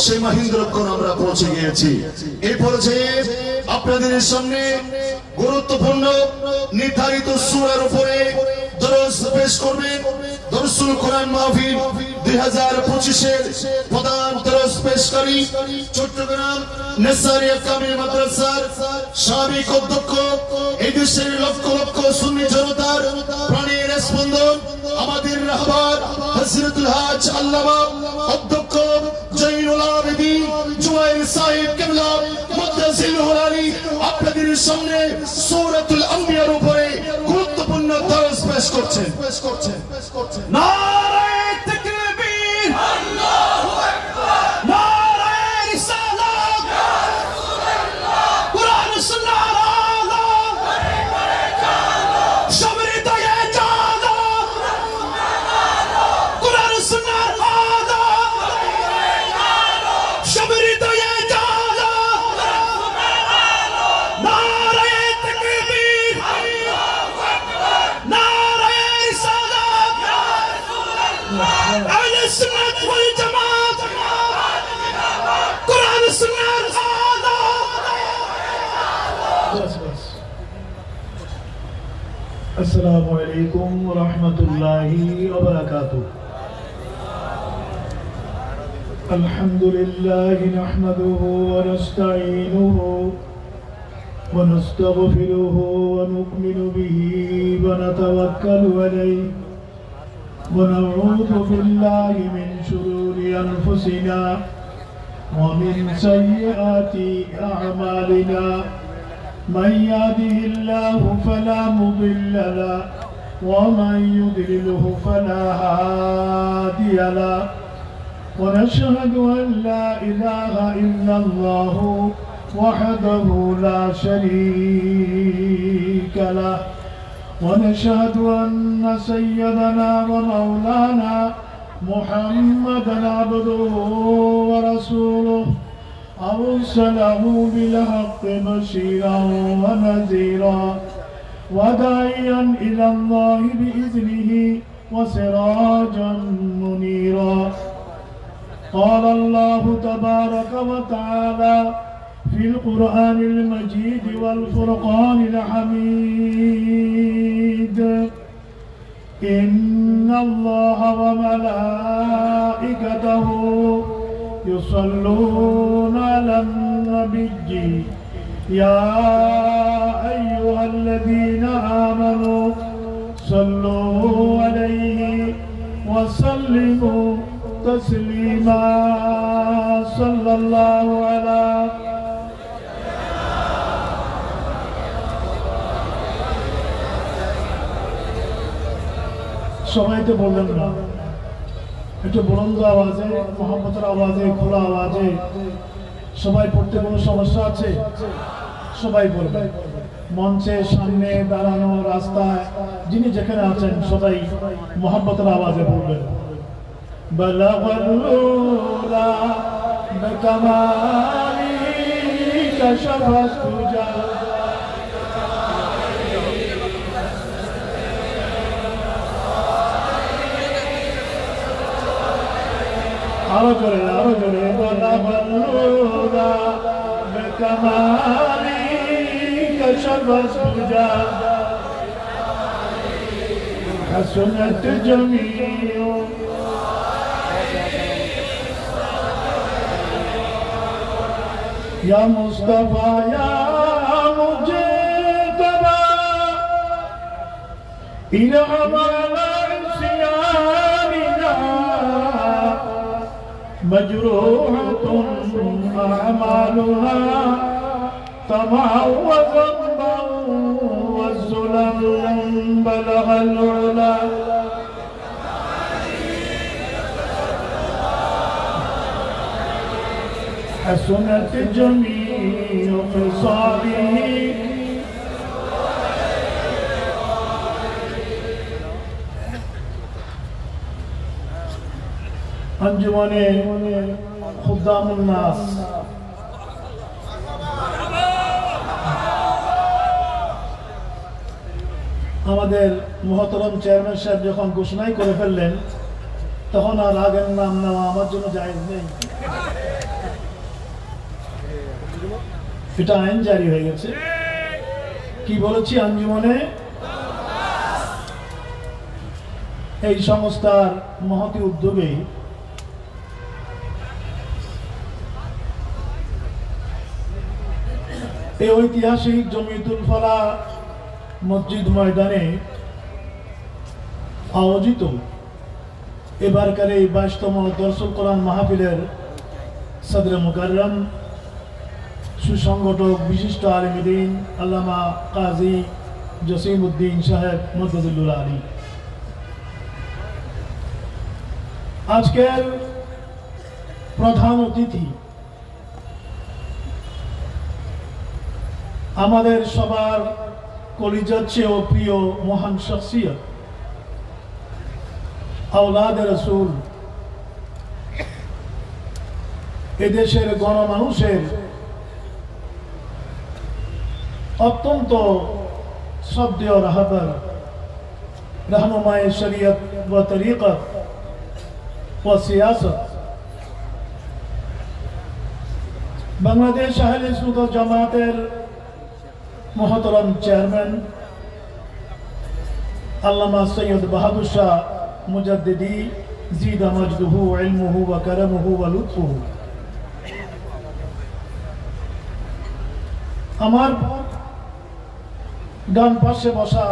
সেই মহেন্দ্রক্ষণ আমরা পৌঁছে গিয়েছি। এই পর্যায়ে আপনাদের সামনে গুরুত্বপূর্ণ নির্ধারিত সূরার উপরে দরস পেশ করবেন দরসুল কোরআন মাহফিল 2025 এর প্রধান দরস পেশকারী চট্টগ্রাম নেসারিয়া কামিল মাদ্রাসার সাবেক অধ্যক্ষ, এই দেশের লক্ষ লক্ষ সুন্নি জনতার প্রাণের স্পন্দন, আমাদের রাহবার হযরতুল হাজ আল্লামা অধ্যক্ষ জয়নুল আবেদীন জুবাইর সাহেব কিবলা মুত্তাসিলুল আলী আপনাদের সামনে সূরাতুল আম্বিয়ার উপরে গুরুত্বপূর্ণ দরস পেশ করছেন। নারায়ে তাকবীর, আল্লাহু আকবার, নারায়ে রিসালাত, ইয়া রাসূলুল্লাহ, কুরআন সুন্নাহর আলো, করে করে চালো, সমৃদ্ধ এ চালো, কুরআন সুন্নাহর আলো, করে করে চালো, সমৃদ্ধ এ চালো, নারায়ে তাকবীর, আল্লাহু আকবার, নারায়ে রিসালাত, আহলে সুন্নাত ওয়াল জামাত, কুরআন সুন্নাহর আলো। আসসালামু আলাইকুম ওয়া রাহমাতুল্লাহি ওয়া বারাকাতুহু। আলহামদুলিল্লাহি নাহমাদুহু ওয়া নাস্তাঈনুহু ওয়া নাস্তাগফিরুহু ওয়া নু'মিনু বিহি ওয়া নাতাওয়াক্কালু আলাইহি ওয়া নাউযু বিল্লাহি মিন শুরুরি আনফুসিনা ওয়া মিন সাইয়্যাতি আ'মালিনা। من يهده الله فلا مضل له ومن يضلله فلا هادي له ونشهد أن لا إله إلا الله وحده لا شريك له ونشهد أن سيدنا ومولانا محمدا عبده ورسوله أرسله بالحق بشيرا ونذيرا وداعيا إلى الله بإذنه وسراجا منيرا. قال الله تبارك وتعالى في القرآن المجيد والفرقان الحميد: إن الله وملائكته يصلون على النبي يا أيها الذين آمنوا صلوا عليه وسلموا تسليما. صلى الله على সবাই তো বললেন না, একটু বুলন্দ আওয়াজে, মোহাম্মতের আওয়াজে, খোলা আওয়াজে সবাই পড়তে কোনো সমস্যা আছে? সবাই বলবে। মঞ্চের সামনে দাঁড়ানো, রাস্তায়, যিনি যেখানে আছেন সবাই মোহাম্মতের আওয়াজে বলবেন। বালাগাল্লুলা বিকামালি কাশাফাত তুজা আরো জোরে বালাগাল্লুলা বিকামালি কাশাফাত তুজা হাসনাত জামিউ या मुस्तफा या मुजतबा इरहम अला इंसियानिना मजरूहतुन अमालुहा तमअ व ज़म्बा व ज़ुलम बलगल उला حسنت جميع خصاله अंजुमने खुद्दामुन नास আমাদের মহতরম চেয়ারম্যান সাহেব যখন ঘোষণাই করে ফেললেন তখন আর আগের নাম নেওয়া আমার জন্য জায়েজ নেই। এটা আইন জারি হয়ে গেছে। কি বলেছি? আঞ্জুমানে এই সংস্থার মহতি উদ্যোগে এই ঐতিহাসিক জমিয়তুল ফালাহ মসজিদ ময়দানে আয়োজিত এবারকার এই 22তম দরসুল কোরআন মাহফিলের সদরে মুকাররম সুসংগঠক বিশিষ্ট আলেম দ্বীন আল্লামা কাজী জসিম উদ্দিন সাহেব মদদুল্লাহ আলী, আজকের প্রধান অতিথি আমাদের সবার কলিজার চেয়েও প্রিয় মহান শখসিয়ত আওলাদে রসুল, এদেশের গণমানুষের অত্যন্ত শ্রদ্ধেয় রাহবার, रहनुमाए शरीयत व तरीक़त व सियासत, बांग्लादेश अहले सुन्नत व जमातेर मोहतरम चेयरमैन अल्लामा सैयद बहादुर शाह मुजद्दिदी ज़ीदा मजदुहु इल्मुहु व करमुहु व लुत्फुहु, আমার ডান পাশে বসা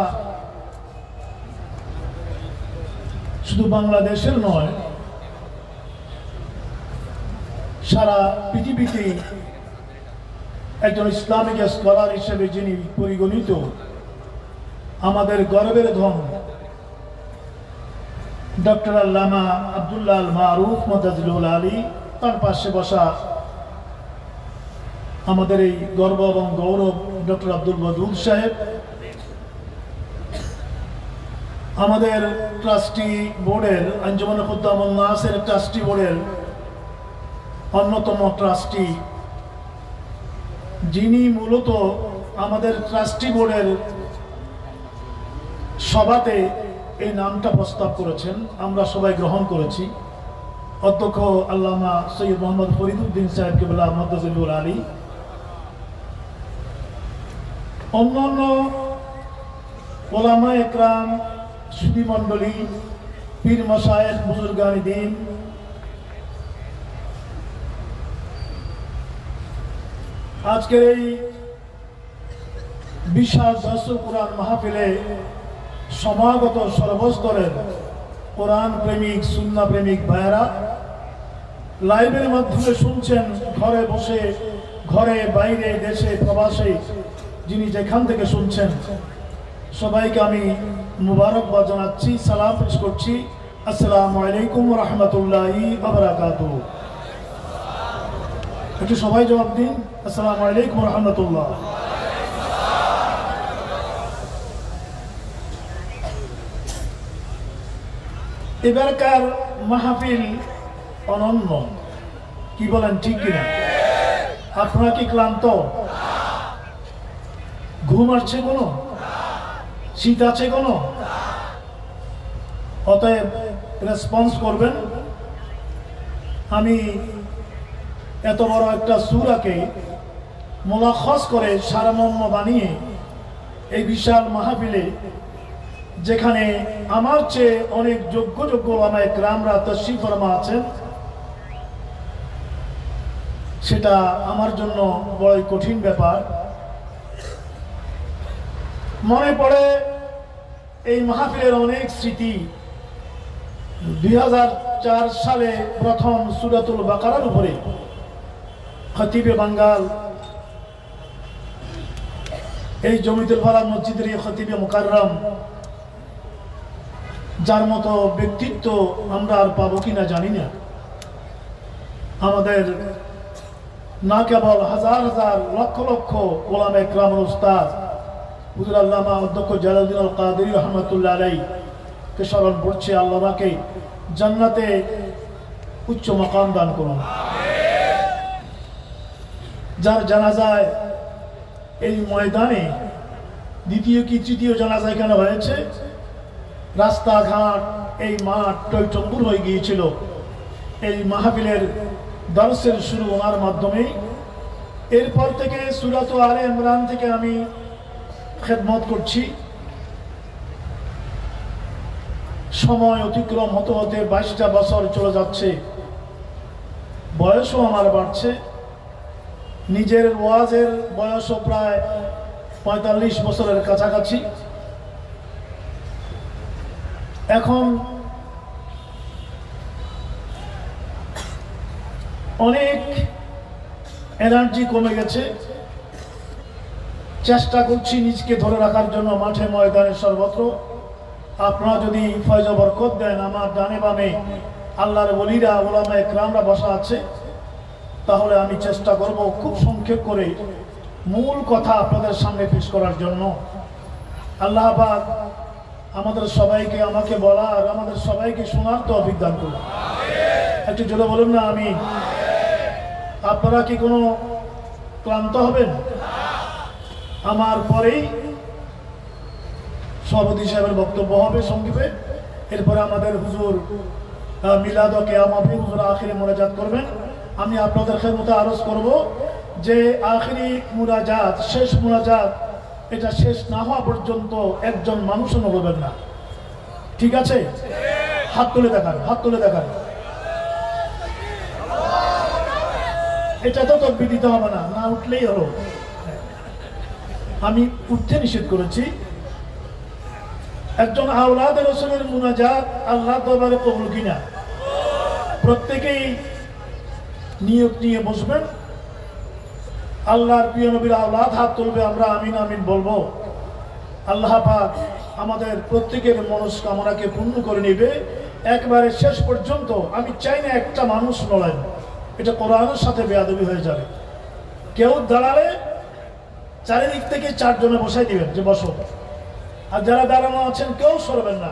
শুধু বাংলাদেশের নয়, সারা পৃথিবীতে একজন ইসলামিক স্কলার হিসেবে যিনি পরিগণিত, আমাদের গর্বের ধন ডক্টর আল্লামা আব্দুল্লাহ আল মারুফ মদদুল্লাহ আলী, তার পাশে বসা আমাদের এই গর্ব এবং গৌরব ডক্টর আব্দুল ওয়াদুদ সাহেব, আমাদের ট্রাস্টি বোর্ডের আঞ্জুমানে খুদ্দামুন নাসের ট্রাস্টি বোর্ডের অন্যতম ট্রাস্টি, যিনি মূলত আমাদের ট্রাস্টি বোর্ডের সভাতে এই নামটা প্রস্তাব করেছেন, আমরা সবাই গ্রহণ করেছি, অধ্যক্ষ আল্লামা সৈয়দ মোহাম্মদ ফরিদুদ্দিন সাহেব কেবলা মদদুল্লাহ আলী, অন্যান্য ওলামা একরাম, সুধী মণ্ডলী, পীর মাশায়েখ, বুজুর্গানি দ্বীন, আজকের এই বিশাল দরসুল কোরআন মাহফিলে সমাগত সর্বস্তরের কোরআন প্রেমিক, সুন্নাহ প্রেমিক ভাইয়েরা, লাইভের মাধ্যমে শুনছেন, ঘরে বসে, ঘরে বাইরে, দেশে প্রবাসে, যিনি যেখান থেকে শুনছেন, সবাইকে আমি মুবারকবাদ জানাচ্ছি, সালাম পেশ করছি। আসসালামু আলাইকুম ওয়া রাহমাতুল্লাহি ওয়া বারাকাতুহু। একটু সবাই জবাব দিন, আসসালামু আলাইকুম ওয়া রাহমাতুল্লাহ। এবারকার মাহফিল অনন্য, কি বলেন, ঠিক কিনা? আপনারা কি ক্লান্ত? ঘুম আসছে কোনো? শীত আছে কোনো? অতএব রেসপন্স করবেন। আমি এত বড় একটা সূরাকে মুলাখাস করে সারমর্ম বানিয়ে এই বিশাল মাহফিলে, যেখানে আমার চেয়ে অনেক যোগ্য ওলামা একরামরা তাশরীফ ফরমা আছেন, সেটা আমার জন্য বড়ই কঠিন ব্যাপার। মনে পড়ে এই মাহফিলের অনেক স্মৃতি। 2004 সালে প্রথম সূরাতুল বাকারার উপরে খতিবে বাঙ্গাল, এই জমিয়তুল ফালাহ মসজিদের খতিবে মুকাররম, যার মতো ব্যক্তিত্ব আমরা আর পাবো কিনা জানি না। আমাদের না কেবল হাজার হাজার লক্ষ লক্ষ ওলামা একরাম উস্তাদ হুজুর আল্লামা অধ্যক্ষ জালালউদ্দিন আল কাদেরী রহমাতুল্লাহ আলাইহি কে স্মরণ করছে, আল্লাহ তাকে জান্নাতে উচ্চ মাকাম দান করুন। যার জানাজায় এই ময়দানে দ্বিতীয় কি তৃতীয় জানাজা এখানে হয়েছে, রাস্তাঘাট, এই মাঠ টইটম্বুর হয়ে গিয়েছিল। এই মাহফিলের দরসের শুরু ওনার মাধ্যমেই, এরপর থেকে সূরাত আলে ইমরান থেকে আমি খেদমত করছি। সময় অতিক্রম হতে হতে 22টা বছর চলে যাচ্ছে, বয়সও আমার বাড়ছে। নিজের ওয়াজের বয়সও প্রায় 45 বছরের কাছাকাছি। এখন অনেক এনার্জি কমে গেছে। চেষ্টা করছি নিজকে ধরে রাখার জন্য মাঠে ময়দানে সর্বত্র। আপনারা যদি ফয়জ বরকত দেন, আমার ডানে বামে আল্লাহর ওলিরা ওলামা একরামরা বসা আছে, তাহলে আমি চেষ্টা করব খুব সংক্ষেপ করে মূল কথা আপনাদের সামনে পেশ করার জন্য। আল্লাহ পাক আমাদের সবাইকে, আমাকে বলা আর আমাদের সবাইকে শোনার তৌফিক দান করুন। একটু জোরে বলুন না আমি। আপনারা কি কোনো ক্লান্ত হবেন? আমার পরেই সভাপতি সাহেবের বক্তব্য হবে সংক্ষেপে। এরপরে আমাদের হুজুর মিলাদ ও কিয়াম হবে, হুজুর আখিরি মুনাজাত করবেন। আমি আপনাদের খেদমতে আরজ করব যে আখিরি মুনাজাত, শেষ মুনাজাত, এটা শেষ না হওয়া পর্যন্ত একজন মানুষও নড়বেন না। ঠিক আছে? হাত তুলে দেখান, হাত তুলে দেখান। এটা তো তকবীর দিতে হবে না, না উঠলেই হলো। আমি উঠতে নিষেধ করেছি। একজন আওলাদে রাসূলের মুনাজাত আল্লাহ দরবারে কবুল কিনা প্রত্যেকেই নিয়ত নিয়ে বসবেন। আল্লাহর প্রিয় নবীর আওলাদ হাত তুলবে, আমরা আমিন আমিন বলবো। আল্লাহ পাক আমাদের প্রত্যেকের মনস্কামনাকে পূর্ণ করে নেবে একবারে শেষ পর্যন্ত। আমি চাই না একটা মানুষ নড়েন, এটা কোরআনের সাথে বেয়াদবি হয়ে যাবে। কেউ দাঁড়ালে চারিদিক থেকে 4 জনে বসাই দিবেন যে বসো, আর যারা দাঁড়ানো আছেন কেউ সরবেন না।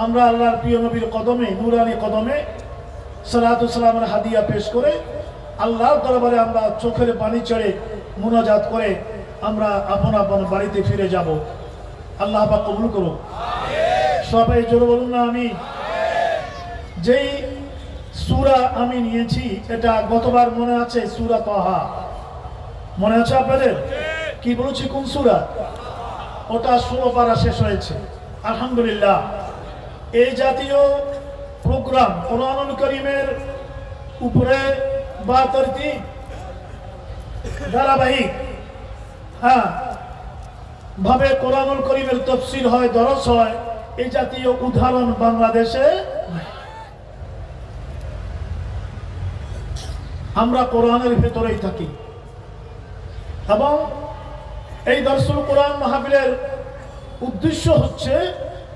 আমরা আল্লাহর প্রিয় নবীর কদমে, নুরানি কদমে সালাতু সালামের হাদিয়া পেশ করে আল্লাহর দরবারে আমরা চোখের পানি ছেড়ে মুনাজাত করে আমরা আপন আপন বাড়িতে ফিরে যাব। আল্লাহ পাক কবুল করুন। সবাই জোরে বলুন না আমি। যেই সূরা আমি নিয়েছি এটা গতবার মনে আছে, সূরা তাহা মনে আছে আপনাদের? কি বলেছি কোন সূরা? ওটা 16 পারা শেষ হয়েছে আলহামদুলিল্লাহ। এই জাতীয় প্রোগ্রাম কোরআনুল কারীমের উপরে ধারাবাহিক ভাবে কোরআনুল কারীমের তাফসীর হয়, দরস হয়, এই জাতীয় উদাহরণ বাংলাদেশে। আমরা কোরআনের ভেতরেই থাকি এবং এই দরসুল কোরআন মাহফিলের উদ্দেশ্য হচ্ছে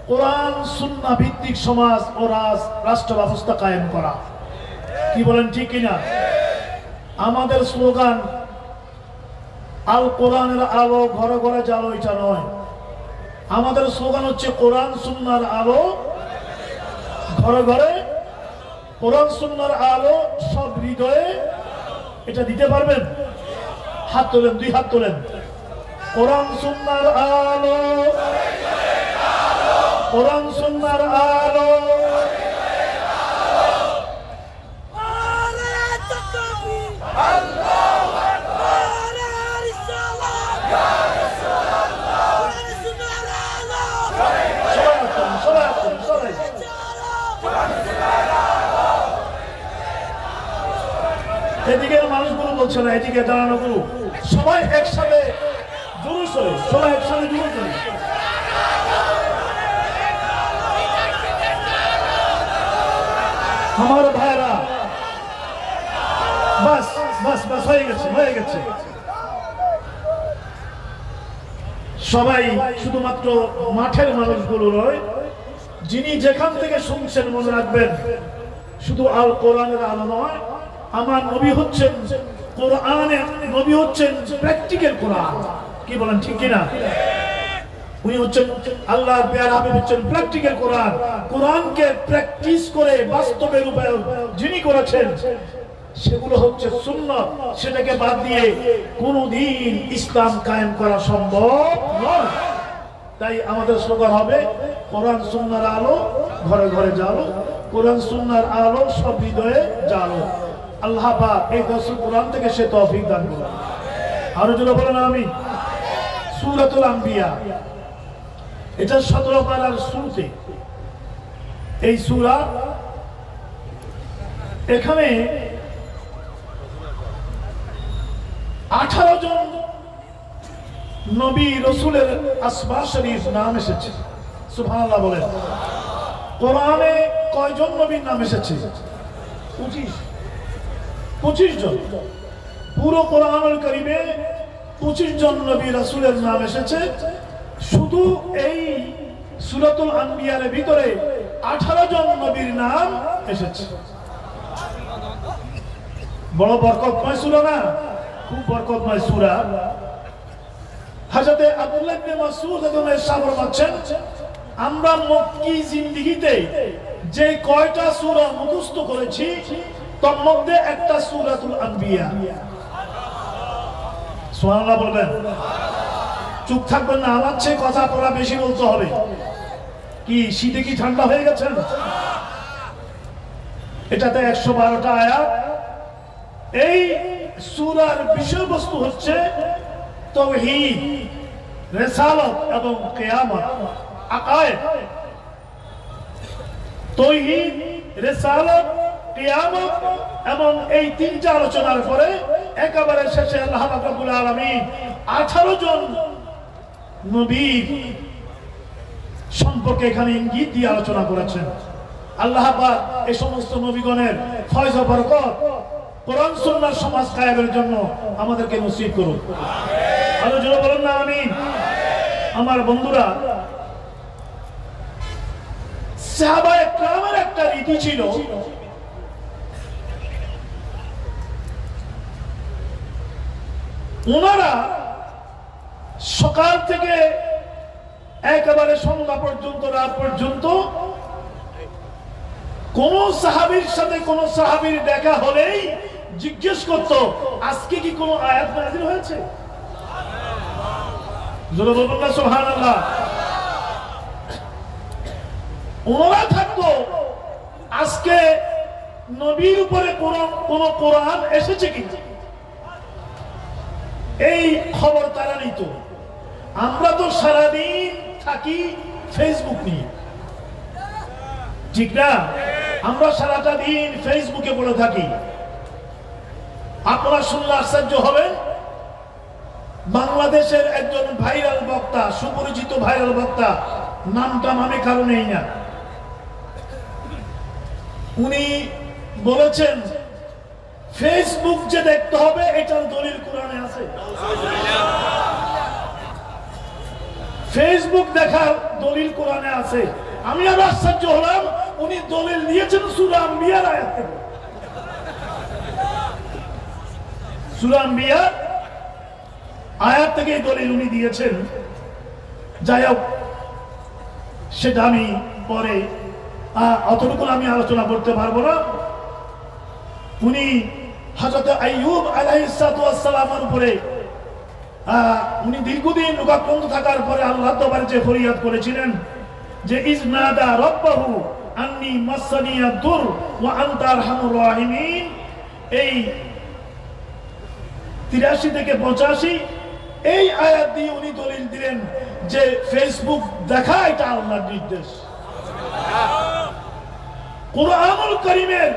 কোরআন সুন্নাহ ভিত্তিক সমাজ ও রাষ্ট্র ব্যবস্থা কায়েম করা। কি বলেন ঠিক কিনা? আমাদের স্লোগান আল কোরআনের আলো ঘরে ঘরে জালো, এটা নয়। আমাদের স্লোগান হচ্ছে কোরআন সুন্নাহর আলো ঘরে ঘরে, কোরআন সুন্নাহর আলো সব হৃদয়ে। এটা দিতে পারবেন? হাত তোলেন, 2 হাত তোলেন। কোরআন সুন্নাহর আলো, কোরআন সুন্নাহর আলো। এদিকের মানুষগুলো বলছে না, এদিকে দাঁড়ানো গুলো সবাই একসাথে জোরে চলে, সবাই একসাথে জোরে চলে। আমার ভাইরা বাস বাস বাস হয়ে গেছে, হয়ে গেছে। সবাই শুধুমাত্র মাঠের মানুষগুলো নয়, যিনি যেখান থেকে শুনছেন মনে রাখবেন শুধু আল কোরআনের আলো নয়, আমার নবী হচ্ছেন কোরআনের নবী, হচ্ছেন প্র্যাকটিক্যাল কোরআন। কি বলেন ঠিক কিনা? উনি হচ্ছেন আল্লাহর প্যারা হাবিব, হচ্ছেন প্র্যাকটিক্যাল কোরআন। কোরআনকে প্র্যাকটিস করে বাস্তবে রূপায়ণ যিনি করেছেন সেগুলো হচ্ছে সুন্নাত। সেটাকে বাদ দিয়ে কোনদিন ইসলাম কায়েম করা সম্ভব নয়। তাই আমাদের স্লোগান হবে কোরআন সুন্নাহর আলো ঘরে ঘরে জালো, কোরআন সুন্নাহর আলো সব হৃদয়ে জালো। আল্লাহ পাক এই দর্শক কোরআন থেকে সে তৌফিক দান করুন। আরো জোরে বলেন আমি। সূরাতুল আম্বিয়া, এটা 17 পারার শুরুতে এই সূরা। এখানে 18 জন নবী রসুলের আসমা শরীফ নাম এসেছে। সুবহানাল্লাহ বলেন। কোরআনে কয়জন নবীর নাম এসেছে? 25 জন। পুরো কোরআনুল কারীমে 25 জন নবী রাসূলের নাম এসেছে। শুধু এই সূরাতুল আম্বিয়ার ভিতরে 18 জন নবীর নাম এসেছে। বড় বরকতময় সূরা না? খুব বরকতময় সূরা। হযরত আব্দুল্লাহ ইবনে মাসউদ রাদিয়াল্লাহু আনহু বলেন, আমরা মক্কি জিন্দেগিতে যে কয়টা সূরা মুখস্থ করেছি তার মধ্যে একটা সূরাতুল আম্বিয়া। সুবহানাল্লাহ বলবেন। চুপ থাকবেন না, আমার চেয়ে কথা পড়া বেশি বলতে হবে। কি শীতে কি ঠান্ডা হয়ে গেছেন? এটাতে 112টা আয়াত। এই সূরার বিষয়বস্তু হচ্ছে তাওহীদ, রিসালাত এবং কিয়ামত। আকায়েদ, তাওহীদ, রিসালাত, কিয়ামত এবং এই তিনটা আলোচনার পরে একেবারে শেষে আল্লাহ পাক রব্বুল আলামিন 18 জন নবীর সম্পর্কে এখানে ইঙ্গিত দিয়ে আলোচনা করেছেন। আল্লাহ পাক এই সমস্ত নবীগণের ফয়জ ও বরকত কোরআন সুন্নাহর সমাজ কায়েমের জন্য আমাদেরকে নসিব করুন। আমিন। আরো জোরে বলুন না আমিন। আমার বন্ধুরা, সাহাবায়ে কেরামের একটা রীতি ছিল, ওনারা সকাল থেকে একেবারে সন্ধ্যা পর্যন্ত, রাত পর্যন্ত কোন সাহাবীর সাথে কোন সাহাবীর দেখা হলেই জিজ্ঞেস করত, আজকে কি কোন আয়াত নাযিল হয়েছে? জোরে বলুন না সুবহানাল্লাহ। ওনারা থাকতো আজকে নবীর উপরে কোন কোরআন এসেছে কি, এই খবর তারা নিত। আমরা তো সারাদিন থাকি ফেসবুক নিয়ে, ঠিক না? আমরা সারাটা দিন ফেসবুকে পড়ে থাকি। আপনারা শুনলে আশ্চর্য হবেন, বাংলাদেশের একজন ভাইরাল বক্তা, সুপরিচিত ভাইরাল বক্তা, নামটা আমি কারণেই না, উনি বলেছেন ফেসবুক যে দেখতে হবে এটার দলিল কোরআনে আছে। ফেসবুক দেখার দলিল কোরআনে আছে। আমি আর আশ্চর্য হলাম, উনি দলিল দিয়েছেন সূরা আম্বিয়ার আয়াত থেকে। সূরা আম্বিয়ার আয়াত থেকে দলিল উনি দিয়েছেন। যাই হোক, সেটা আমি পরে অতটুকু আমি আলোচনা করতে পারবো না। উনি হযরত আইয়ুব আলাইহিস সালামের উপরে উনি দীর্ঘদিন রোগাক্রান্ত থাকার পরে আল্লাহর দরবারে যে ফরিয়াদ করেছিলেন যে ইজনাদা রাব্বাহু আন্নী মাসসানিয়াদ দুর ওয়া আনতা আরহামুর রাহিমিন, এই 83 থেকে 85 এই আয়াত দিয়ে উনি দলিল দিলেন যে ফেসবুক দেখা এটা আল্লাহর নির্দেশ। কুরআনুল কারীমের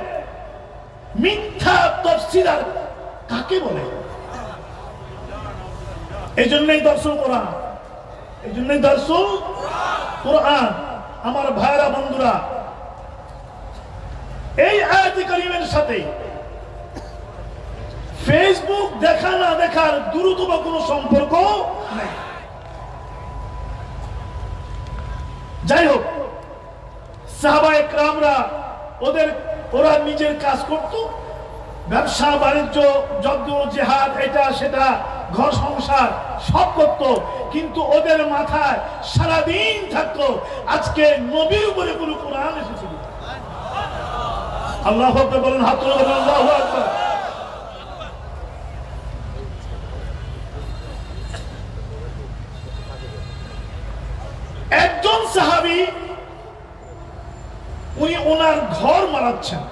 মিথ্যা তাফসীর কাকে বলে? এজন্যই দর্শন কোরআন, এজন্যই দর্শন কোরআন। আমার ভাইরা বন্ধুরা, এই আয়াতে কারীমের সাথে ফেসবুক দেখা না দেখার দ্রুততম কোনো সম্পর্ক নেই। যাই হোক, সাহাবায়ে কেরামরা ওরা নিজের কাজ করত, ব্যবসা বাণিজ্য, যজ্ঞ, জিহাদ, এটা সেটা, ঘর সংসার সব করত, কিন্তু ওদের মাথায় সারাদিন থাকতো আজকে নবীর উপরে কোন কোরআন এসেছিল। আল্লাহু আকবার বলেন, হাত তুলে বলেন আল্লাহু আকবার। একজন সাহাবী উনি ওনার ঘর বানাচ্ছেন,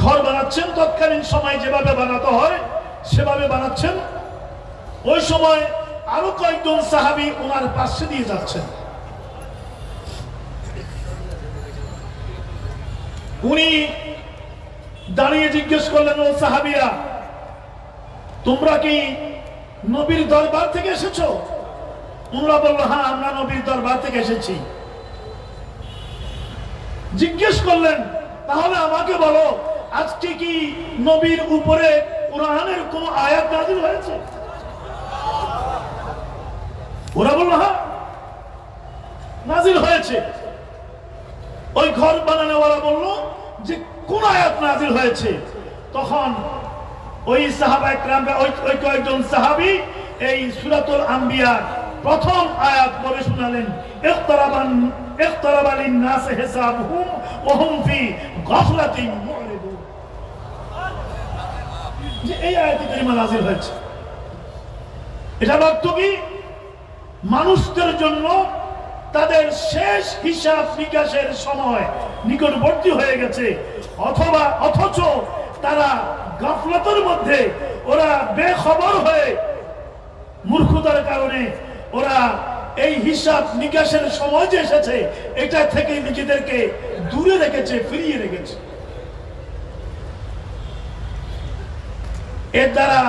ঘর বানাচ্ছেন। তৎকালীন সময় যেভাবে বানাতে হয় সেভাবে বানাচ্ছেন। ওই সময় আরো কয়েকজন সাহাবী ওনার পাশে দিয়ে যাচ্ছেন। উনি দাঁড়িয়ে জিজ্ঞেস করলেন, ও সাহাবীরা, তোমরা কি নবীর দরবার থেকে এসেছো? ওনারা বলল, হ্যাঁ, আমরা নবীর দরবার থেকে এসেছি। জিজ্ঞেস করলেন, তাহলে আমাকে বলো, আজকে কি নবীর উপরে কোরআনের কোন আয়াত নাযিল হয়েছে? ওরা বলল, হ্যাঁ, নাযিল হয়েছে। ওই ঘর বানানোওয়ালা বলল যে কোন আয়াত নাযিল হয়েছে? তখন ওই সাহাবায়ে কেরাম, ওই কয়েকজন সাহাবী এই সূরাতুল আম্বিয়ার প্রথম আয়াত পড়ে শোনালেন, ইকতারাবা লিন-নাস হিসাবুহুম ওয়া হুম ফি গাফলাতিন মু'রিদুন। যে এই আয়াতে কারিমা নাযিল হয়েছে, এটা অর্থ কি? মানুষদের জন্য তাদের শেষ হিসাব নিকাশের সময় নিকটবর্তী হয়ে গেছে, অথচ তারা গাফলাতের মধ্যে, ওরা বেখবর হয়ে, মূর্খতার কারণে ওরা এই হিসাব নিকাশের সময় যে এসেছে এটা থেকে নিজেদেরকে দূরে রেখেছে, ফিরিয়ে রেখেছে। এর দ্বারা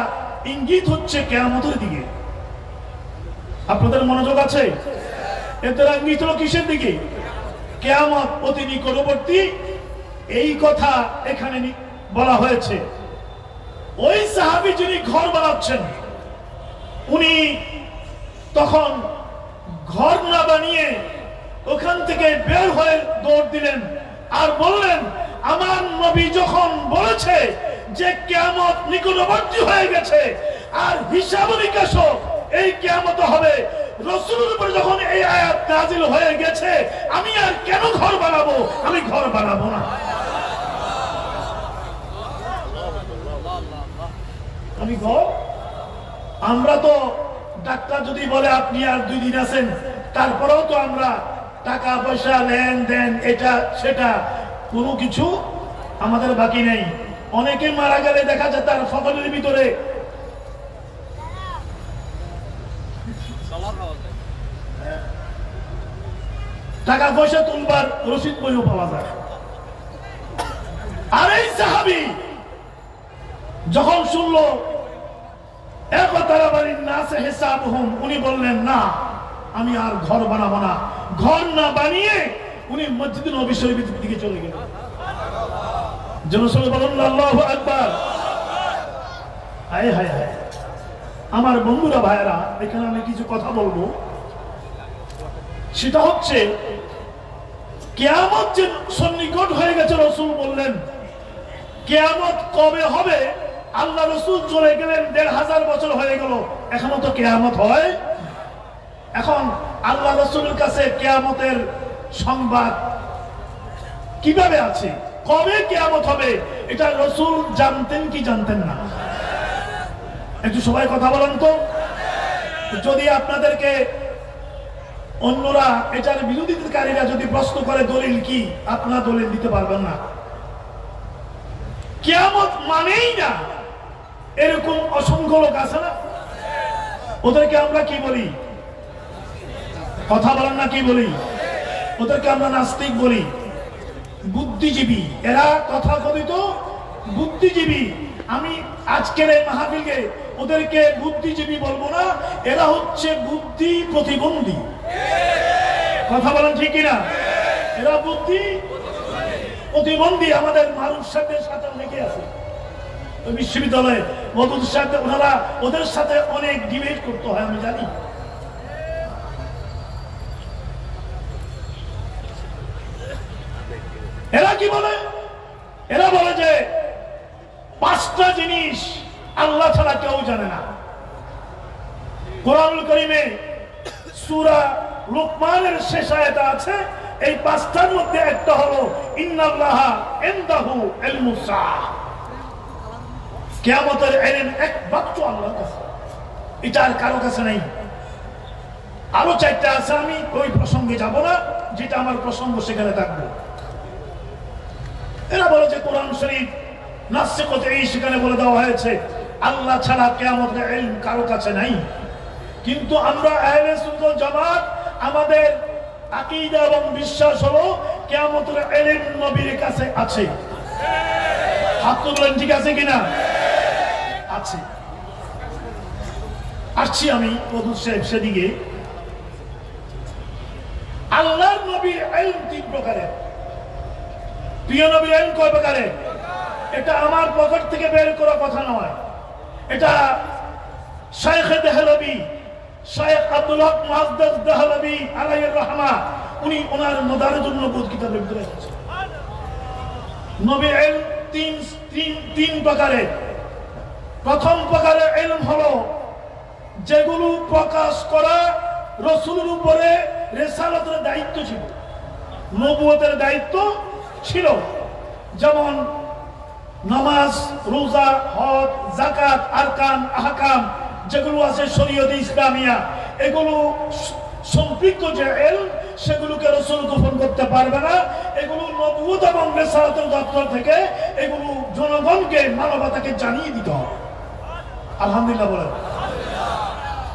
ইঙ্গিত হচ্ছে কিয়ামতের দিকে। আপনাদের মনোযোগ আছে? এর দ্বারা ইঙ্গিত হলো কিসের দিকে? কিয়ামত অতি নিকটবর্তী, এই কথা এখানে বলা হয়েছে। ওই সাহাবী যিনি ঘর বানাচ্ছেন, উনি তখন ঘর না বানিয়ে ওখান থেকে বের হয়ে দৌড় দিলেন আর বললেন, আমার নবী যখন বলেছে যে কিয়ামত নিকটবর্তী হয়ে গেছে আর হিসাব নিকাশ এই কিয়ামত হবে, রাসূলের উপর যখন এই আয়াত নাযিল হয়ে গেছে, আমি আর কেন ঘর বানাবো? আমি ঘর বানাবো না। আমি ঘর, আমরা তো ডাক্তার যদি বলে আপনি আর 2 দিন আছেন, তারপরেও তো আমরা টাকা পয়সা লেনদেন এটা সেটা কোনো কিছু আমাদের বাকি নেই। অনেকে মারা গেলে দেখা যায় তার ফসলের ভিতরে টাকা পয়সা তুলবার রসিদ বইও পাওয়া যায়। আর এই সাহাবী যখন শুনলো উনি বললেন, না, আমি আর ঘর বানাবো না। ঘর না বানিয়ে উনি মসজিদে নবী শরীফের দিকে চলে গেলেন। জনসলে বলুন আল্লাহু আকবার। হায় হায় হায়, আমার বন্ধুরা, ভাইয়েরা, এখানে আমি কিছু কথা বলবো। সেটা হচ্ছে কিয়ামত যে সন্নিকট হয়ে গেছে, রাসূল বললেন কিয়ামত কবে হবে? আল্লাহ রাসূল চলে গেলেন, ১৫০০ বছর হয়ে গেল, এখনো তো কিয়ামত হয়। এখন আল্লাহ রাসূলের কাছে কিয়ামতের সংবাদ কিভাবে আছে? কবে কিয়ামত হবে এটা রাসূল জানতেন কি জানতেন না? একটু সবাই কথা বলেন তো। যদি আপনাদেরকে অন্যরা, এটার বিরোধিতাকারীরা যদি প্রশ্ন করে দলিল কি, আপনারা দলিল দিতে পারবেন না। কিয়ামত মানেই না এরকম অসংখ্য লোক আছে না? ওদেরকে আমরা কি বলি? কথা বলেন না, কি বলি? ওদেরকে আমরা নাস্তিক বলি, বুদ্ধিজীবী। এরা তথাকথিত বুদ্ধিজীবী। আমি আজকের এই মাহফিলে ওদেরকে বুদ্ধিজীবী বলবো না, এরা হচ্ছে বুদ্ধি প্রতিবন্ধী। কথা বলেন ঠিক কিনা? এরা বুদ্ধি প্রতিবন্ধী। আমাদের মারুফ সাহেবের সাথে লেগে আছে বিশ্ববিদ্যালয়ে, মধুর সাথে, ওনারা ওদের সাথে অনেক ডিবেট করতে হয়, আমি জানি। এরা কি বলে? এরা বলে যে 5টা জিনিস আল্লাহ ছাড়া কেউ জানে না। কোরআনুল কারীমে সূরা লুকমানের শেষ আয়াতে আছে, এই 5টার মধ্যে একটা হলো ইন্নাল্লাহা ইনদাহু ইলমুস সাআহ। কিয়ামতের ইলম একমাত্র আল্লাহর কাছে, এটা আর কারো কাছে নাই। আরো 4টা আছে, আমি ওই প্রসঙ্গে যাব না, যেটা আমার প্রসঙ্গ সেখানে থাকবে। এরা বলে যে কোরআন শরীফ নাসিখত, এই সেখানে বলে দেওয়া হয়েছে আল্লাহ ছাড়া কিয়ামতের ইলম কারো কাছে নাই। কিন্তু আমরা আহলে সুন্নাত ওয়াল জামাত আমাদের আকীদা এবং বিশ্বাস হলো কিয়ামতের ইলম নবীর কাছে আছে। হাত তুললেন, ঠিক আছে কিনা? আছে। আসছি আমি প্রদুর সাহেব সেদিকে। আল্লাহর নবীর ইলম তিন প্রকারের। প্রিয় নবীর ইলম কয় প্রকারের? এটা আমার পকেট থেকে বের করা কথা নয়, এটা শাইখ দেহলভী, শাইখ আব্দুল হক মুহাদ্দিস দেহলভী আলাইহির রাহমা, উনি ওনার মাদারিজুন নবুওয়াত কিতাবের ভিতরে আছে। নবীর ইলম তিন প্রকারের। প্রথম প্রকারের ইলম হলো যেগুলো প্রকাশ করা রাসূলের উপরে রিসালাতের দায়িত্ব ছিল, নবুয়তের দায়িত্ব ছিল। যেমন নামাজ, রোজা, হজ, যাকাত, আরকান, আহকাম যেগুলো আছে শরীয়তে ইসলামিয়া, এগুলো সম্পৃক্ত যে ইলম সেগুলোকে রাসূল গোপন করতে পারবে না। এগুলো নবুয়ত এবং রিসালাতের দপ্তর থেকে এগুলো জনগণকে, মানবতাকে জানিয়ে দিতে হবে। আলহামদুলিল্লাহ বলেন।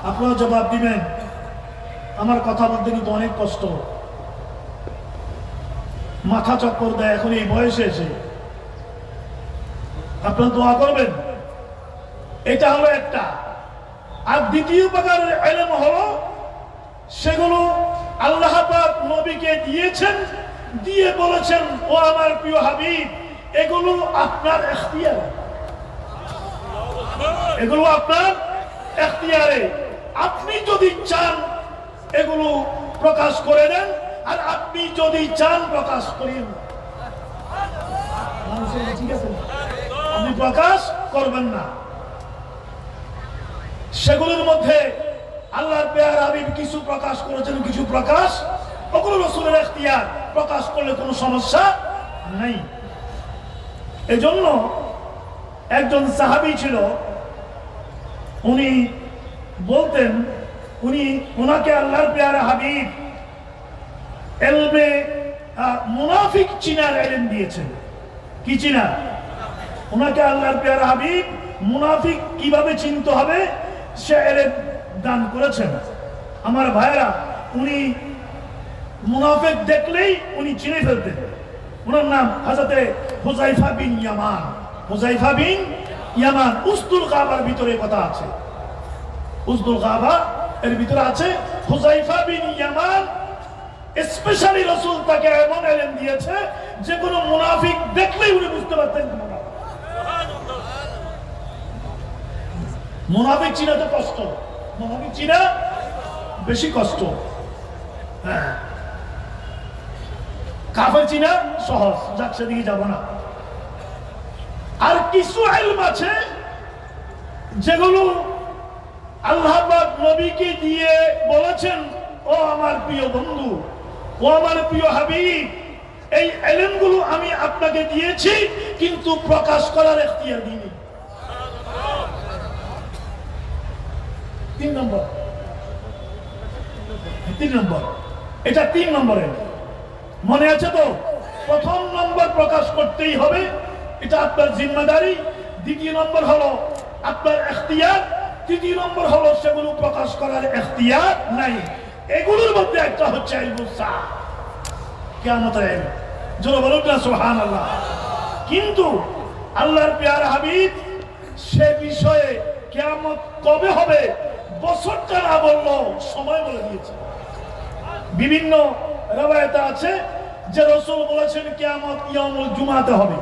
আপনারা জবাব দিবেন। আমার কথা বলতে কিন্তু অনেক কষ্ট, মাথা চক্কর দেয় এখন এই বয়সে এসে। আপনারা দোয়া করবেন। এটা হলো একটা। আর দ্বিতীয় প্রকারের ইলম হলো সেগুলো আল্লাহ পাক নবীকে দিয়েছেন, দিয়ে বলেছেন ও আমার প্রিয় হাবিব এগুলো আপনার ইখতিয়ার, এগুলো আপনার ইখতিয়ারে। আপনি যদি চান এগুলো প্রকাশ করে দেন, আর আপনি যদি চান প্রকাশ করেন। ঠিক আছে, আপনি প্রকাশ করবেন না। সেগুলোর মধ্যে আল্লাহর প্যারা হাবিব কিছু প্রকাশ করেছেন, কিছু প্রকাশ ওগুলো রাসূলের ইখতিয়ার, প্রকাশ করলে কোনো সমস্যা নাই। এজন্য একজন সাহাবী ছিল, উনি বলতেন, উনাকে আল্লাহর প্যারা হাবিব ইলমে মুনাফিক চিনার ইলম দিয়েছেন। কি চিনা? উনাকে আল্লাহর প্যারা হাবিব মুনাফিক কিভাবে চিনতে হবে সে ইলম দান করেছেন। আমার ভাইরা, উনি মুনাফিক দেখলেই উনি চিনে ফেলতেন। ওনার নাম হযরতে হুযায়ফা বিন ইয়ামান। হুযায়ফা বিন ইয়ামান উসদুল কাবার ভিতরে কথা আছে, উসদুল কাবা এর ভিতরে আছে হুযায়ফা বিন ইয়ামান। স্পেশালি রাসূল তাকে এমন ইলম দিয়েছে যে কোনো মুনাফিক দেখলেই উনি বুঝতে পারতেন মুনাফিক চিনা তো কষ্ট, মুনাফিক চিনা বেশি কষ্ট। হ্যাঁ, কাফের চিনা সহজ, যাক সেদিকে যাব না। আর কিছু ইলম আছে যেগুলো আল্লাহ পাক নবীকে দিয়ে বলেছেন ও আমার প্রিয় বন্ধু, ও আমার প্রিয় হাবিব, এই ইলমগুলো আমি আপনাকে দিয়েছি কিন্তু প্রকাশ করার ইখতিয়ার দিইনি। তিন নম্বর, এটা 3 নম্বরে মনে আছে তো? প্রথম নম্বর প্রকাশ করতেই হবে, এটা আপনার জিম্মাদারি। দ্বিতীয় নম্বর হলো আপনার ইখতিয়ার। তৃতীয় নম্বর হলো সেগুলো প্রকাশ করার ইখতিয়ার নাই। এগুলোর মধ্যে একটা হচ্ছে ইলমুস সাআ, কিয়ামতের ইলম। জোরে বলুন না সুবহানাল্লাহ। কিন্তু আল্লাহর প্যারা হাবিব সে বিষয়ে কিয়ামত কবে হবে বছরটা না বললো, সময় বলে দিয়েছে। বিভিন্ন রওয়ায়াতে আছে যে রাসূল বলেছেন কিয়ামত ইয়াউমুল জুমাতে হবে।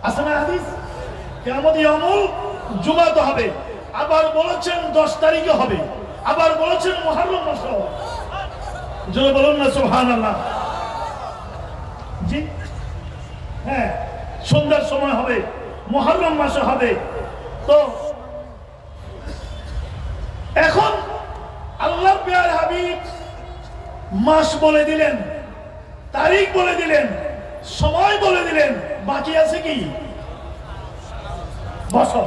আছে না হাদিস? কিয়ামত ইয়াউমুল জুমাতে হবে। আবার বলেছেন 10 তারিখে হবে, আবার বলেছেন মুহররম মাসে হবে। জোরে বলুন না সুবহানাল্লাহ। জি হ্যাঁ, সন্ধ্যার সময় হবে, মুহররম মাসে হবে। তো এখন আল্লাহর প্যারা হাবিব মাস বলে দিলেন, তারিখ বলে দিলেন, সময় বলে দিলেন, বাকি আছে কি বছর।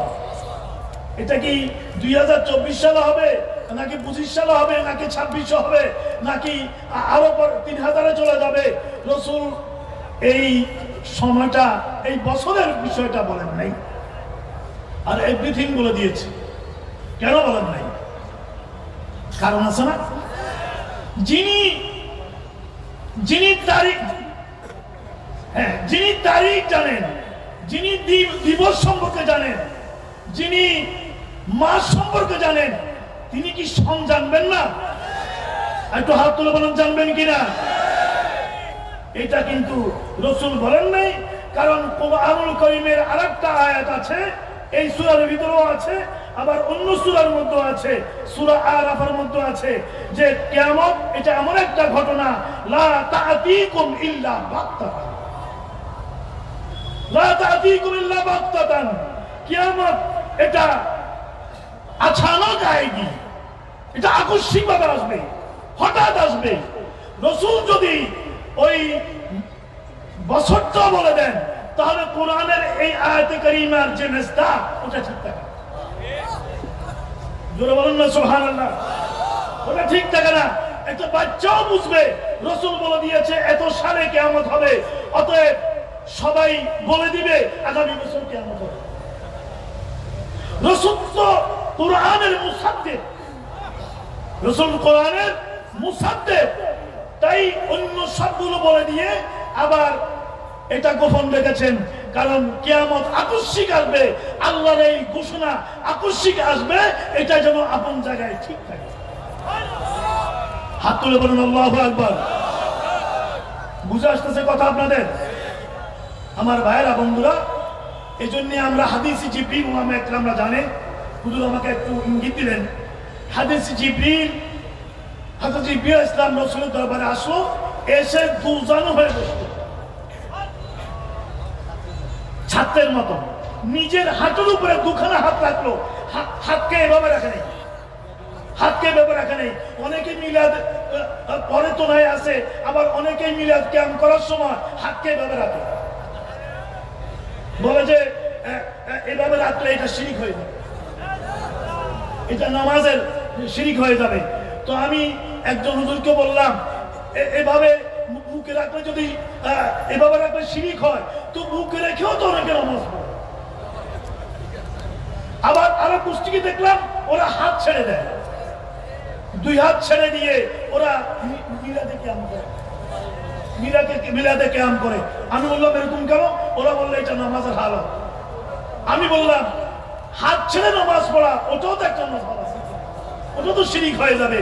এটা কি 2024 সালে হবে, নাকি 25 সালে হবে, নাকি 26 হবে, নাকি আরো 3000-এ চলে যাবে? রাসূল এই সময়টা, এই বছরের বিষয়টা বলেন নাই। আর এভরিথিং বলে দিয়েছে। কেন বলেন নাই? কারণ আছে না? যিনি তারিখ জানেন, যিনি দিবস সম্পর্কে জানেন, যিনি মাস সম্পর্কে জানেন, তিনি কি সন জানবেন না? একটু হাত তুলে বলেন, জানবেন কিনা? এটা কিন্তু রাসূল বলেন নাই। কারণ কুরআনুল কারীমের আরেকটা আয়াত আছে, এই সূরার ভিতরেও আছে, আবার অন্য সূরার মধ্যে আছে, সূরা আরাফের মধ্যে আছে, যে কিয়ামত এটা এমন একটা ঘটনা, লা তা'তিকুম ইল্লা বাগতাতান, লা তা'তিকুম ইল্লা বাগতাতান। কিয়ামত এটা আচানক আয়েগি, এটা আকস্মিকভাবে আসবে, হঠাৎ আসবে। রাসূল যদি ওই বছরটা বলে দেন, তাহলে কোরআনের এই আয়াতে কারিমার যে মেসদা, ওটা ঠিক থাকে। জোরে বলুন না সুবহানাল্লাহ। ওটা ঠিক থাকে না। একটা বাচ্চাও বুঝবে রাসূল বলে দিয়েছে এত সালে কিয়ামত হবে, অতএব সবাই বলে দিবে আগামী বছর কিয়ামত হবে। রাসূল তো কোরআনের মুসাদ্দিক, রাসূল কোরআনের মুসাদ্দিক, তাই অন্য সবগুলো বলে দিয়ে আবার এটা গোপন রেখেছেন। কারণ কিয়ামত আকস্মিক আসবে, আল্লাহর এই ঘোষণা আকস্মিক আসবে, এটা যেন আপন জায়গায় ঠিক থাকে। হাত তুলে বলুন আল্লাহু আকবার। বুঝে আসতেছে কথা আপনাদের? আমার ভাইয়েরা, বন্ধুরা, এই জন্য আমরা হাদিসে জিবরিল নামে একটা আমরা জানি, হুজুর আমাকে একটু ইঙ্গিত দিলেন। হাদিসে জিবরিল, হযরত জিবরিল ইসলাম রাসূলের দরবারে আসলো, এসে দুজানু হয়ে বসলো, ছাত্রের মতো নিজের হাঁটুর উপরে দুখানা হাত রাখলো। হাতকে এভাবে রাখে নেই, হাতকে এভাবে রাখে নেই। অনেকে মিলাদ পরে তো নাই আছে, আবার অনেকে মিলাদ ক্যাম্প করার সময় হাতকে এভাবে রাখে, বলে যে এভাবে রাখলে এটা শিরিক হয়ে যাবে, এটা নামাজের শিরিক হয়ে যাবে। তো আমি একজন হুজুরকে বললাম, এভাবে বুকে রাখলে যদি এভাবে রাখলে শিরিক হয়, তো বুকে রেখেও তো অনেকে নামাজ পড়ে। আবার আরো গোষ্ঠীকে দেখলাম ওরা হাত ছেড়ে দেয়, দুই হাত ছেড়ে দিয়ে ওরা মিলাদে কিয়াম করে, মিলাদে কিয়াম করে। আমি বললাম এরকম কেন? ওরা বললো এটা নামাজের হালত। আমি বললাম হাত ছেড়ে নামাজ পড়া ওটাও তো একটা নামাজ আছে, ওটা তো শিরিক হয়ে যাবে।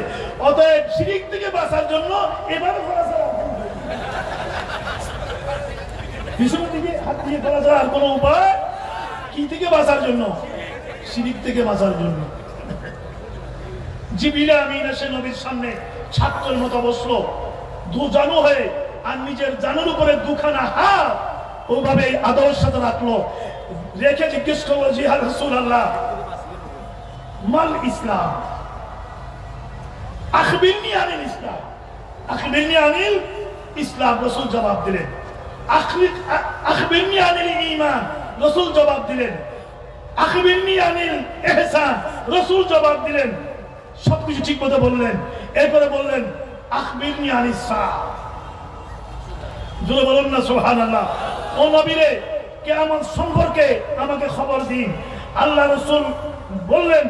অতএব শিরিক থেকে বাঁচার জন্য এভাবে করা ছাড়া পিছনের দিকে হাত দিয়ে করা ছাড়া আর কোনো উপায় কি থেকে বাঁচার জন্য? শিরিক থেকে বাঁচার জন্য। জিবরিল আমিন এসে নবীর সামনে ছাত্রের মতো বসলো, দুজানু হয়ে, আর নিজের জানুর উপরে দুখানা হাত ওইভাবে আদরের সাথে রাখলো, রেখে জিজ্ঞেস করলো, জি ইয়া রাসূলুল্লাহ, মাল ইসলাম, আখবিরনি আনিল ইসলাম, আখবিরনি আনিল ইসলাম। রাসূল জবাব দিলেন, আখবিরনি আনিল ঈমান। রাসূল জবাব দিলেন, আখবিরনি আনিল ইহসান। রাসূল জবাব দিলেন। সবকিছু ঠিক মতো বললেন। এরপরে বললেন, আখবিরনি আনিস সাআহ। জোরে বলুন না সুবহানাল্লাহ। ও নবী রে, কিয়ামত সম্পর্কে আমাকে খবর দিন। আল্লাহ রাসূল বললেন,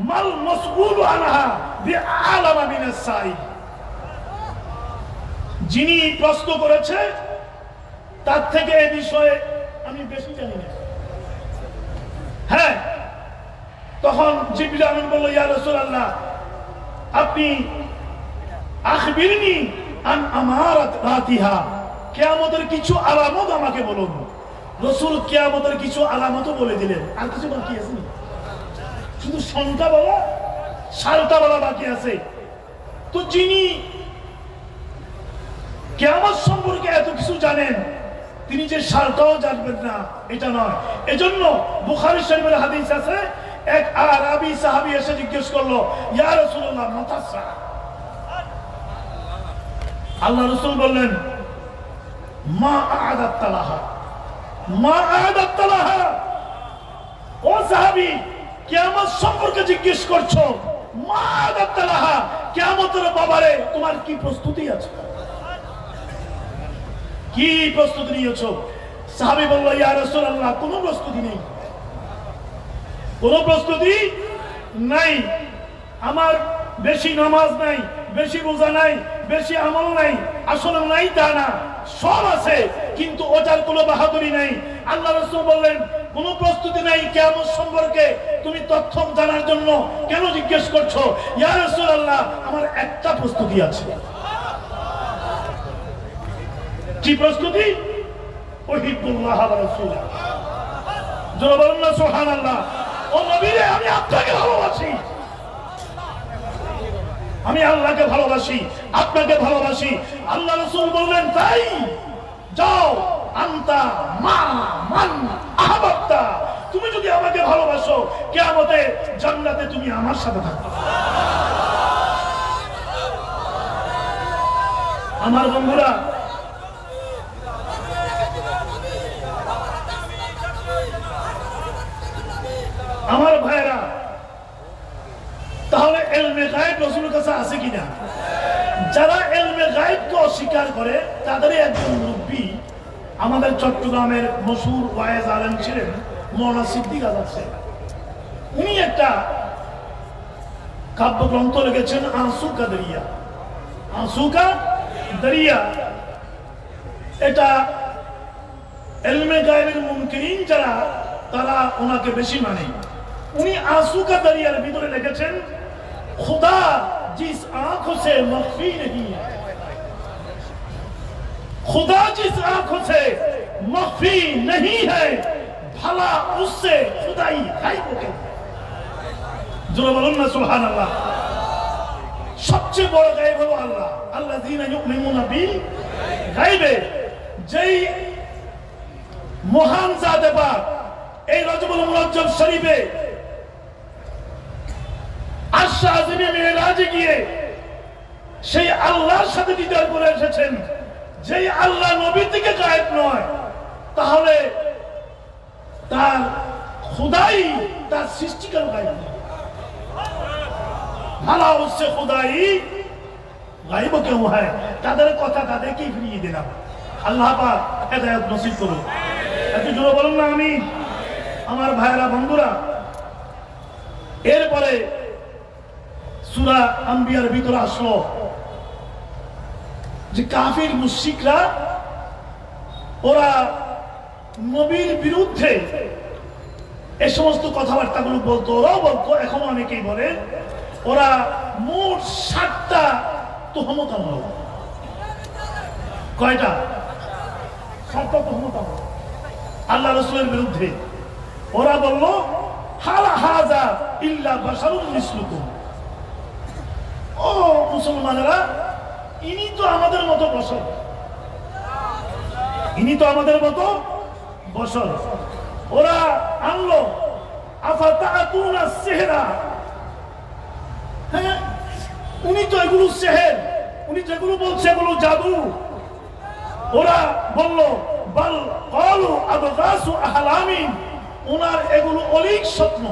মাল মাসউলু আনহা বিআলামা মিনাস সাইল। যিনি প্রশ্ন করেছে তার থেকে এই বিষয়ে আমি বেশি জানি না। হ্যাঁ, তখন জিবরিল আমিন বলল, ইয়া রাসূলুল্লাহ, আপনি আখবিরনি আন আমারাত রাতিহা, কিয়ামতের কিছু আলামত আমাকে বলুন। রাসূল কিয়ামতের কিছু আলামতও বলে দিলেন। আর কিছু বাকি আছে? শুধু সনটা বলা, সালটা বলা বাকি আছে। তো যিনি কিয়ামত সম্পর্কে এত কিছু জানেন, তিনি যে সালটাও জানবেন না এটা নয়। এজন্য বুখারী শরীফের হাদিস আছে, এক আরবি সাহাবী এসে জিজ্ঞেস করলো, ইয়া রাসূলুল্লাহ, মাতা সাআ। আল্লাহ রাসূল বললেন, মা আ'দাত লাহা, মা আ'দাত লাহা। ও সাহাবী, কিয়ামত সম্পর্কে জিজ্ঞেস করছো, মা আ'দাত লাহা, কিয়ামতের ব্যাপারে তোমার কি প্রস্তুতি আছে? কি প্রস্তুতি নিয়েছো? সাহাবী বলল, ইয়া রাসূলুল্লাহ, কোনো প্রস্তুতি নেই। কোনো প্রস্তুতি নাই। আমার বেশি নামাজ নাই, বেশি রোজা নাই, বেশি আমল নাই, আসলে নাই তা না, সব আছে, কিন্তু ওটার কোনো বাহাদুরি নাই। আল্লাহ রাসূল বললেন কোনো প্রস্তুতি নাই কিয়ামত সম্পর্কে, তুমি তথ্য জানার জন্য কেন জিজ্ঞেস করছো? ইয়া রাসূলুল্লাহ, আমার একটা প্রস্তুতি আছে। কি প্রস্তুতি? উহিব্বুল্লাহ ওয়া রাসূলা। জোরে বলুন না সুবহানাল্লাহ। ও নবী রে, আমি আপনাকে ভালোবাসি, আমি আল্লাহকে ভালোবাসি, আপনাকে ভালোবাসি। আল্লাহ রাসূল বললেন তাই যাও, আনতা মা মান আহাবাতা, তুমি যদি আমাকে ভালোবাসো কিয়ামতে জান্নাতে তুমি আমার সাথে থাকবে। আমার বন্ধুরা, আমার ভাইরা, তাহলে ইলমে গায়েব রাসূলের কাছে আছে কিনা? যারা ইলমে গায়েবকে অস্বীকার করে তাদেরই একজন মুরব্বী আমাদের চট্টগ্রামের মশহুর ওয়াইজ আলেম ছিলেন মাওলানা সিদ্দিক আজাদ সাহেব। উনি একটা কাব্যগ্রন্থ লিখেছেন আঁসুকা দরিয়া। আঁসুকা দরিয়া এটা ইলমে গায়েবের মুনকিরিন যারা, তারা ওনাকে বেশি মানে। উনি आंसू का दरियाর ভিতরে লিখেছেন, खुदा जिस आंखों से मख्फी नहीं है, खुदा जिस आंखों से मख्फी नहीं है, भला उससे खुदाई गायब है। জোরে বলুন না সুবহানাল্লাহ। সবচেয়ে বড় গায়ব হলো আল্লাহ। আল্লাযীনা ইউমিনুনা বিল গায়বে, যেই মহান জাতে পাক এই রজবুল মুরাজ্জব শরীফে আশ-শাযিবি মিরাজে গিয়ে সেই আল্লাহর সাথে দিদার করে এসেছেন। যেই আল্লাহ নবী থেকে গায়েব নয়, তাহলে তার খুদাই, তার সৃষ্টিকার গায়েব। ভালা উসসে খুদাই গায়েব কেউ হয়, তাদের কথা তাদেরকেই ফিরিয়ে দিলাম। আল্লাহ পাক হেদায়েত নসিব করুন। একটু জোরে বলুন না আমিন। আমার ভাইরা বন্ধুরা, এরপরে সূরা আম্বিয়ার ভিতরে আসলো যে কাফির মুশরিকরা ওরা নবীর বিরুদ্ধে এই সমস্ত কথাবার্তাগুলো বলতো, ওরাও বলতো, এখনো অনেকেই বলে। ওরা মোট ৭টা তুহমত আনলো। কয়টা? ৭টা তুহমত আনলো আল্লাহ রাসূলের বিরুদ্ধে। ওরা বলল হালা হাযা ইল্লা বাশারুন মিসলুকুম, ও মুসলমানেরা, ইনি তো আমাদের মতো বশর, ইনি তো আমাদের মতো বশর। ওরা আনলো আফাতাতুনা সিহরা, হ্যাঁ উনি তো এগুলো সেহের, উনি যেগুলো বলছে এগুলো জাদু। ওরা বলল বাল ক্বালু আবগাসু আহলামিন, ওনার এগুলো অলিক স্বপ্ন,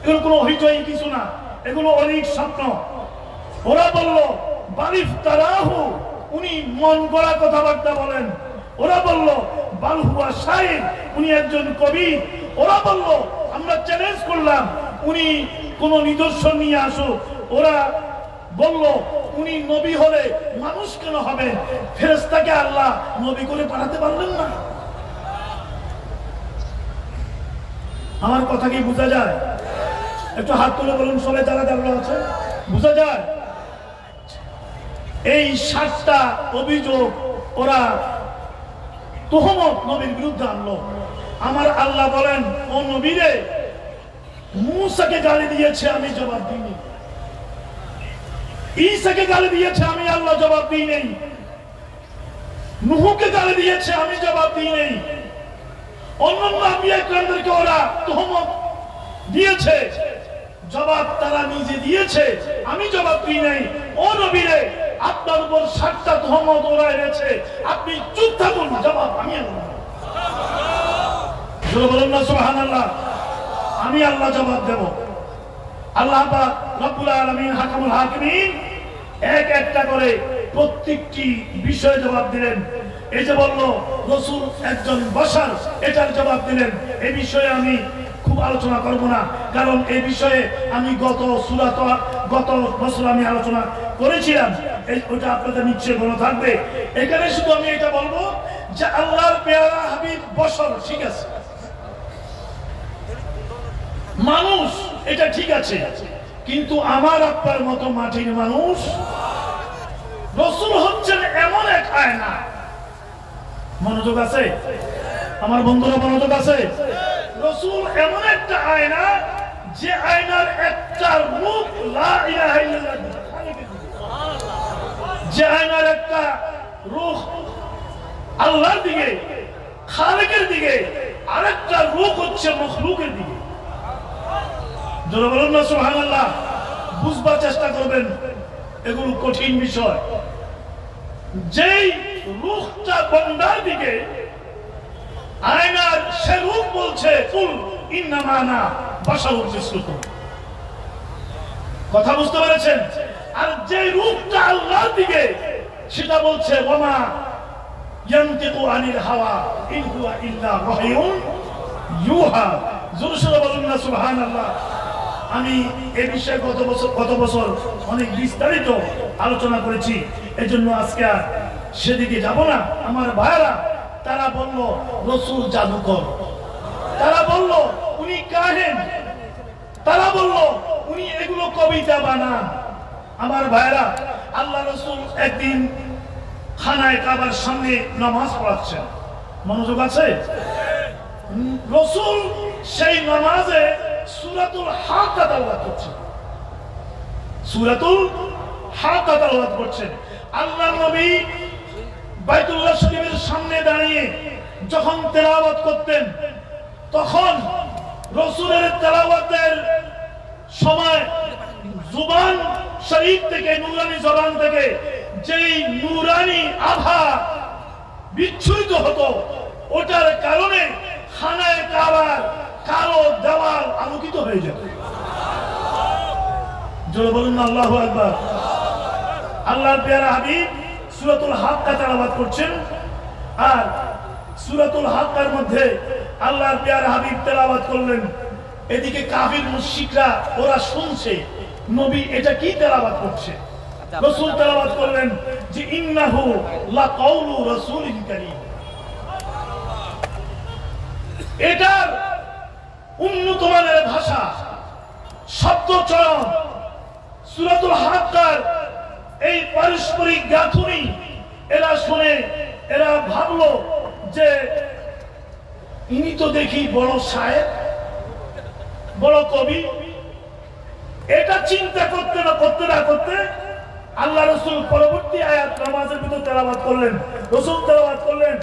এগুলো কোনো হইচই কিছু না, এগুলো অলিক স্বপ্ন। ওরা বলল বালিফ তারাহু, উনি মন গড়া কথাবার্তা বলেন। ওরা বলল বাল হুয়া শাইর, উনি একজন কবি। ওরা বলল আমরা চ্যালেঞ্জ করলাম, উনি কোন নিদর্শন নিয়ে আসুক। ওরা বলল উনি নবী হলে মানুষ কেন হবে? ফেরেশতাকে আল্লাহ নবী করে পাঠাতে পারলেন না? আমার কথা কি বোঝা যায়? একটু হাত তুলে বলুন সবাই, যারা যারা আছে, বোঝা যায়? এই ৭টা অভিযোগ ওরা তুহমত নবীর বিরুদ্ধে আনলো। আমার আল্লাহ বলেন, ও নবীরে, মূসাকে গালি দিয়েছে, আমি জবাব দিইনি। ঈসাকে গালি দিয়েছে, আমি আল্লাহ জবাব দিই নেই। নূহকে গালি দিয়েছে, আমি জবাব দিই নেই। অন্যান্য আম্বিয়া কিরামদেরকে ওরা তুহমত দিয়েছে, জবাব তারা নিজে দিয়েছে, আমি জবাব দিই নাই। ও নবীরে, আপনার উপর ৭টা তুহমত ওরা এনেছে, আপনি চুপ থাকুন, জবাব আমি আল্লাহ। বলুন না সুবহানাল্লাহ। আমি আল্লাহ জবাব দেব। আল্লাহ পাক রব্বুল আলামিন হাকামুল হাকিমিন এক একটা করে প্রত্যেকটি বিষয়ে জবাব দিলেন। এই যে বলল রাসূল একজন বশর, এটার জবাব দিলেন। এই বিষয়ে আমি খুব আলোচনা করব না, কারণ এই বিষয়ে আমি গত বছর আমি আলোচনা করেছিলাম, ওটা আপনাদের নিশ্চয় মনে থাকবে। এখানে শুধু আমি এটা বলবো যে আল্লাহর পেয়ারা হাবিব বশর, ঠিক আছে, মানুষ, এটা ঠিক আছে, কিন্তু আমার আপনার মতো মাটির মানুষ। রাসূল হচ্ছেন এমন এক আয়না, মনোযোগ আছে আমার বন্ধুরা, মনোযোগ আছে? রাসূল এমন একটা আয়না, যে আয়নার একটা রূপ লা ইলাহা ইল্লাল্লাহ, যে আয়নার একটা রূপ আল্লাহর দিকে, খালিকের দিকে, আরেকটা রূপ হচ্ছে মখলুকের দিকে। জোরে বলুন না সুবহানাল্লাহ। বুঝবার চেষ্টা করবেন, এগুলো কঠিন বিষয়। যেই রূপটা বান্দার দিকে, আয়নার সে রূপ বলছে কুল ইন্নামা আনা বাশারুন মিসলুকুম। কথা বুঝতে পেরেছেন? আর যে রূপটা আল্লাহর দিকে, সেটা বলছে ওয়ামা ইয়ানতিকু আনিল হাওয়া ইন হুয়া ইল্লা ওয়াহয়ুন ইউহা। জোরে সোরে বলুন না সুবহানাল্লাহ। আমি এই বিষয়ে গত বছর অনেক বিস্তারিত আলোচনা করেছি, এজন্য আজকে আর সেদিকে যাব না। আমার ভাইরা তারা বলল রাসূল জাদুকর, তারা বলল উনি কাহেন, তারা বলল উনি এগুলো কবিতা বানান। আমার ভাইরা, আল্লাহ রাসূল একদিন খানায় কাবার সামনে নামাজ পড়াচ্ছেন, মনোযোগ আছে? রাসূল সেই নামাজে সূরাতুল হাক্কা তেলাওয়াত করছেন, সূরাতুল হাক্কা তেলাওয়াত করছেন। আল্লাহর নবী বাইতুল্লাহ শরীফের সামনে দাঁড়িয়ে যখন তেলাওয়াত করতেন, তখন রাসূলের তেলাওয়াতের সময় জুবান শরীফ থেকে, নূরানি জবান থেকে যেই নূরানি আভা বিচ্ছুরিত হতো, ওটার কারণে খানায় কাবার কালো দেওয়াল আলোকিত হয়ে যেত। জোরে বলুন না আল্লাহু আকবার। আল্লাহর প্যারা হাবিব সূরাতুল হাক্কা তেলাওয়াত করছেন, আর সূরাতুল হাক্কার মধ্যে আল্লাহর প্যারা হাবিব তেলাওয়াত করলেন। এদিকে কাফির মুশরিকরা ওরা শুনছে নবী এটা কি তেলাওয়াত করছে। রাসূল তেলাওয়াত করলেন যে ইন্নাহু লাকাউলু রাসূলিন কারীম। এটার উন্নত মানের ভাষা, শব্দচয়ন, সূরাতুল হাক্কার এই পারস্পরিক গাঁথুনি এরা শুনে এরা ভাবলো যে ইনি তো দেখি বড় শায়ের, বড় কবি। এটা চিন্তা করতে না করতে আল্লাহ রাসূল পরবর্তী আয়াত নামাজের ভিতর তেলাওয়াত করলেন। রাসূল তেলাওয়াত করলেন